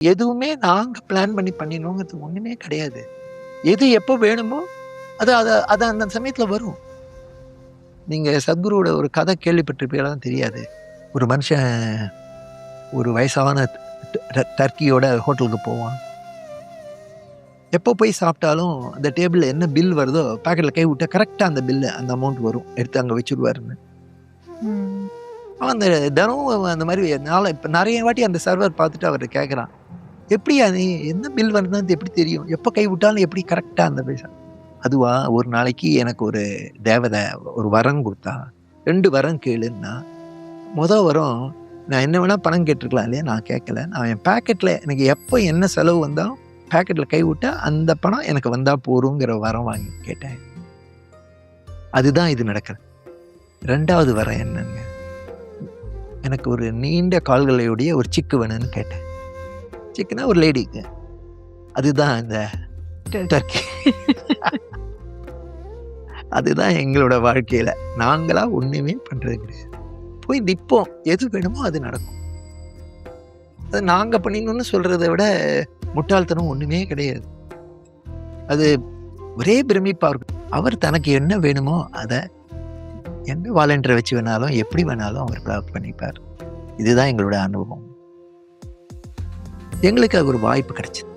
எதுவுமே நாங்க பிளான் பண்ணி பண்ணிடணுங்கிறது ஒண்ணுமே கிடையாது. எது எப்போ வேணுமோ அது அது அது அந்த சமயத்துல வரும். நீங்க சத்குருவோட ஒரு கதை கேள்விப்பட்டிருப்பீங்களான்னு தெரியாது. ஒரு மனுஷன் ஒரு வயசான டர்க்கியோட ஹோட்டலுக்கு போவான். எப்போ போய் சாப்பிட்டாலும் அந்த டேபிள்ல என்ன பில் வருதோ பாக்கெட்ல கை விட்டா கரெக்டா அந்த பில்லு அந்த அமௌண்ட் வரும். எடுத்து அங்க வச்சுருவாருன்னு. ம். அவன் அந்த தினமும் அந்த மாதிரி இப்ப நிறைய வாட்டி அந்த சர்வர் பார்த்துட்டு அவர்ட்ட கேட்கறான். எப்படியா நீ என்ன பில் வருதுன்னு எப்படி தெரியும்? எப்போ கை விட்டாலும் எப்படி கரெக்டா அந்த பைசா? அதுவா ஒரு நாளைக்கு எனக்கு ஒரு தேவதை ஒரு வரம் குடுத்தா. 2 வரம் கேளுன்னா, வரம் நான் என்ன வேணா பணம் கேட்டுருக்கலாம் இல்லையா? நான் கேட்கல. நான் என் பாக்கெட்ல எனக்கு எப்போ என்ன செலவு வந்தாலும் பாக்கெட்ல கை விட்டா அந்த பணம் எனக்கு வந்தா போருங்கிற வரம் வாங்கி கேட்டேன். அதுதான் இது நடக்குது. 2வது வரம் என்னங்க? எனக்கு ஒரு நீண்ட கால்களையுடைய ஒரு சிக்கு வேணும்னு கேட்டேன். சிக்குனா ஒரு லேடிக்கு. அதுதான் இந்த டர்க்கி. அதுதான் எங்களோட வாழ்க்கையில. நாங்களா ஒண்ணுமே பண்றது கிடையாது. போய் நிப்போம். எது வேணுமோ அது நடக்கும். அது நாங்க பண்ணினோம்னு சொல்றத விட முட்டாள்தனம் ஒண்ணுமே கிடையாது. அது ஒரே பிரமிப்பா இருக்கும். அவர் தனக்கு என்ன வேணுமோ அத எந்த வாலண்டியர் வச்சு வேணாலும், எப்படி வேணாலும் அவர் பண்ணிப்பார். இதுதான் எங்களோட அனுபவம். எங்களுக்கு அது ஒரு வாய்ப்பு கிடைச்சது.